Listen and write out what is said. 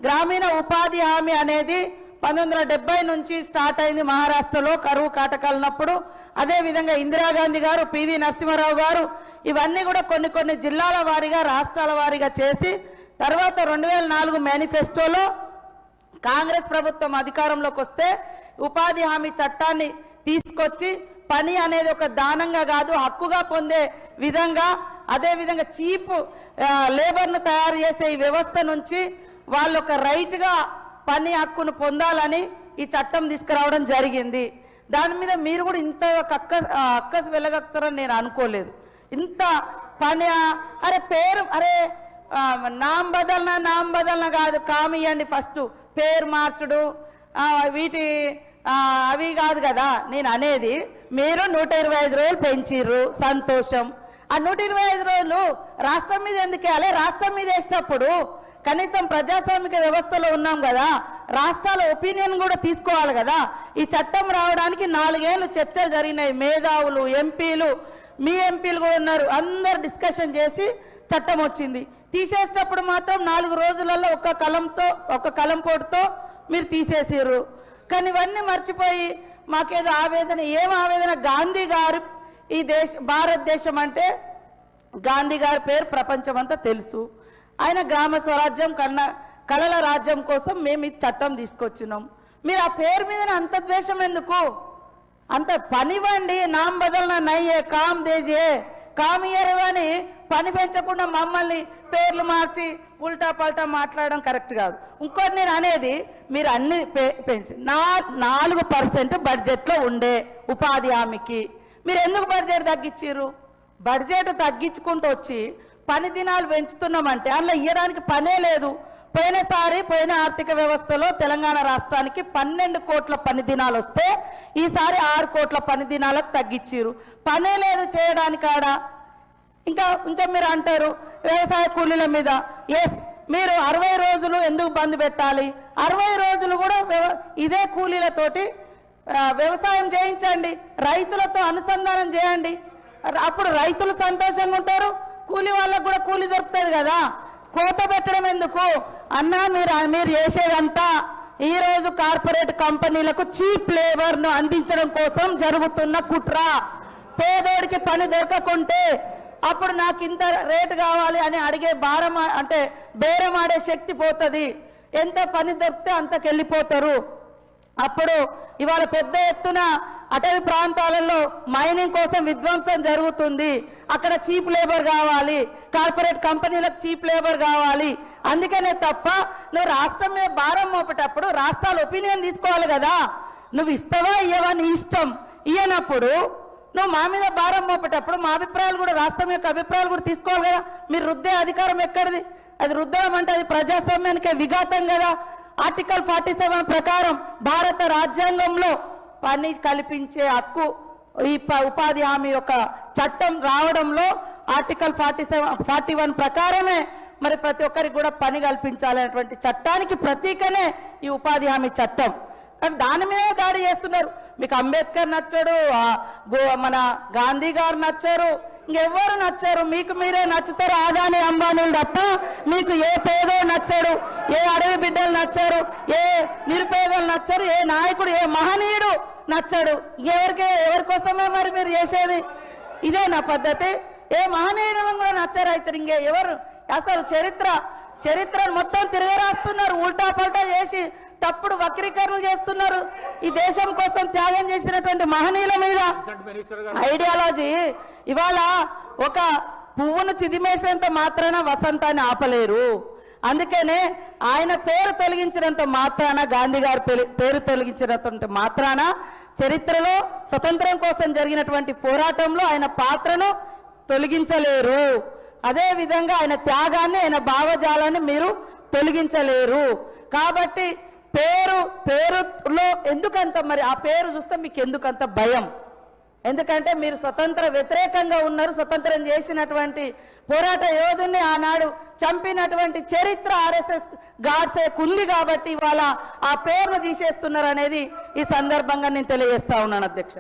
గ్రామీణ ఉపాధి హామీ అనేది 1970 నుంచి స్టార్ట్ అయింది మహారాష్ట్రలో కరువు కాటకాలన్నప్పుడు. అదేవిధంగా ఇందిరాగాంధీ గారు, పివి నరసింహారావు గారు ఇవన్నీ కూడా కొన్ని జిల్లాల వారీగా రాష్ట్రాల వారీగా చేసి తర్వాత 2004 మేనిఫెస్టోలో కాంగ్రెస్ ప్రభుత్వం అధికారంలోకి వస్తే ఉపాధి హామీ చట్టాన్ని తీసుకొచ్చి పని అనేది ఒక దానంగా కాదు హక్కుగా పొందే విధంగా, అదేవిధంగా చీప్ లేబర్ను తయారు చేసే ఈ వ్యవస్థ నుంచి వాళ్ళు ఒక రైట్గా పని హక్కును పొందాలని ఈ చట్టం తీసుకురావడం జరిగింది. దాని మీద మీరు కూడా ఇంత అక్కసు వెళ్ళగలుగుతారని నేను అనుకోలేదు. ఇంత పని అరే పేరు అరే నామ్ బదలన కాదు, కామ్ ఇవ్వండి ఫస్ట్, పేరు మార్చుడు వీటి అవి కాదు కదా నేను అనేది. మీరు 125 రోజులు పెంచిర్రు, సంతోషం. ఆ 125 రోజులు రాష్ట్రం మీద ఎందుకు వేయాలి? రాష్ట్రం మీద వేసినప్పుడు కనీసం ప్రజాస్వామిక వ్యవస్థలో ఉన్నాం కదా, రాష్ట్రాల ఒపీనియన్ కూడా తీసుకోవాలి కదా. ఈ చట్టం రావడానికి 4 ఏళ్ళు చర్చలు జరిగినాయి. మేధావులు, ఎంపీలు, మీ ఎంపీలు కూడా ఉన్నారు, అందరు డిస్కషన్ చేసి చట్టం వచ్చింది. తీసేసేటప్పుడు మాత్రం 4 రోజులలో ఒక కలంపోటుతో మీరు తీసేసారు. కానీ ఇవన్నీ మర్చిపోయి మాకేదో ఆవేదన, ఏం ఆవేదన? గాంధీ గారు ఈ భారతదేశం అంటే గాంధీ గారి పేరు ప్రపంచమంతా తెలుసు. ఆయన గ్రామ స్వరాజ్యం కళల రాజ్యం కోసం మేము ఈ చట్టం తీసుకొచ్చినాం. మీరు ఆ పేరు మీద అంత ద్వేషం ఎందుకు? అంత పనివ్వండి, నామ్ బదలన నయ్యే కామ్ దేజే కామ్ ఇయర్ అని పని పెంచకుండా మమ్మల్ని పేర్లు మార్చి ఉల్టా పల్టా మాట్లాడడం కరెక్ట్ కాదు. ఇంకోటి నేను అనేది, మీరు అన్ని పెంచి 4% బడ్జెట్లో ఉండే ఉపాధి హామీకి మీరు ఎందుకు బడ్జెట్ తగ్గించారు? బడ్జెట్ తగ్గించుకుంటూ వచ్చి పని దినాలు పెంచుతున్నామంటే అందులో ఇవ్వడానికి పనే లేదు. పోయిన ఆర్థిక వ్యవస్థలో తెలంగాణ రాష్ట్రానికి 12 కోట్ల పని దినాలు వస్తే ఈసారి 6 కోట్ల పని దినాలకు తగ్గించారు. పనే లేదు చేయడానికి ఆడ. ఇంకా మీరు అంటారు వ్యవసాయ కూలీల మీద. ఎస్, మీరు 60 రోజులు ఎందుకు బంద్ పెట్టాలి? 60 రోజులు కూడా ఇదే కూలీలతోటి వ్యవసాయం చేయించండి, రైతులతో అనుసంధానం చేయండి. అప్పుడు రైతులు సంతోషంగా ఉంటారు, కూలి వాళ్ళకు కూడా కూలి దొరుకుతుంది కదా. కోత పెట్టడం ఎందుకు అన్నా? మీరు చేసేదంతా ఈరోజు కార్పొరేట్ కంపెనీలకు చీప్ లేబర్ను అందించడం కోసం జరుగుతున్న కుట్ర. పేదోడికి పని దొరకకుంటే అప్పుడు నాకు ఇంత రేటు కావాలి అని అడిగే బేరం ఆడే శక్తి పోతుంది. ఎంత పని దొరికితే అంతకెళ్ళిపోతారు. అప్పుడు ఇవాళ పెద్ద ఎత్తున అటవీ ప్రాంతాలలో మైనింగ్ కోసం విధ్వంసం జరుగుతుంది. అక్కడ చీప్ లేబర్ కావాలి, కార్పొరేట్ కంపెనీలకు చీప్ లేబర్ కావాలి. అందుకనే తప్ప నువ్వు రాష్ట్రం మీద భారం మోపేటప్పుడు రాష్ట్రాల ఒపీనియన్ తీసుకోవాలి కదా. నువ్వు ఇస్తావా ఇయ్యవా నీ ఇష్టం. ఇయ్యనప్పుడు నువ్వు మా మీద భారం మోపేటప్పుడు మా అభిప్రాయాలు కూడా, రాష్ట్రం యొక్క అభిప్రాయాలు కూడా తీసుకోవాలి కదా. మీరు రుద్దే అధికారం ఎక్కడిది? అది రుద్దడం అంటే అది ప్రజాస్వామ్యానికే విఘాతం కదా. ఆర్టికల్ 47 ప్రకారం భారత రాజ్యాంగంలో పని కల్పించే హక్కు ఈ ఉపాధి హామీ యొక్క చట్టం రావడంలో ఆర్టికల్ 41 ప్రకారమే మరి ప్రతి ఒక్కరికి కూడా పని కల్పించాలనేటువంటి చట్టానికి ప్రతీకనే ఈ ఉపాధి హామీ చట్టం. కానీ దాని మీద దాడి చేస్తున్నారు. మీకు అంబేద్కర్ నచ్చాడు, మన గాంధీ గారు నచ్చారు, ఇంకెవ్వరు నచ్చారు? మీకు మీరే నచ్చుతారు అదాని అంబానీలు తప్ప మీకు ఏ పేదో నచ్చాడు, ఏ అడవి బిడ్డలు నచ్చారు, ఏ నిరుపేదలు నచ్చారు, ఏ నాయకుడు, ఏ మహనీయుడు నచ్చాడు? ఎవరి కోసమే మరి మీరు చేసేది? ఇదే నా పద్ధతి? ఏ మహనీయుడు కూడా నచ్చారు అయితే ఇంకే ఎవరు? అసలు చరిత్రను మొత్తం తిరగరాస్తున్నారు, ఉల్టా పల్టా చేసి తప్పుడు వక్రీకరణలు చేస్తున్నారు. ఈ దేశం కోసం త్యాగం చేసినటువంటి మహనీయుల మీద ఐడియాలజీ. ఇవాళ ఒక పువ్వును చిదిమేసేంత మాత్రాన వసంతాన్ని ఆపలేరు. అందుకనే ఆయన పేరు తొలగించినంత మాత్రాన, గాంధీ గారి పేరు తొలగించినంత మాత్రాన చరిత్రలో స్వతంత్రం కోసం జరిగినటువంటి పోరాటంలో ఆయన పాత్రను తొలగించలేరు. అదే విధంగా ఆయన త్యాగాన్ని, ఆయన భావజాలాన్ని మీరు తొలగించలేరు. కాబట్టి పేరులో ఎందుకంత మరి ఆ పేరు చూస్తే మీకు ఎందుకంత భయం? ఎందుకంటే మీరు స్వతంత్ర వ్యతిరేకంగా ఉన్నారు. స్వతంత్రం చేసినటువంటి పోరాట యోధుని ఆనాడు చంపినటువంటి చరిత్ర ఆర్ఎస్ఎస్ గాడ్సే ఉంది కాబట్టి ఇవాళ ఆ పేరును తీసేస్తున్నారు అనేది ఈ సందర్భంగా నేను తెలియజేస్తా ఉన్నాను అధ్యక్ష.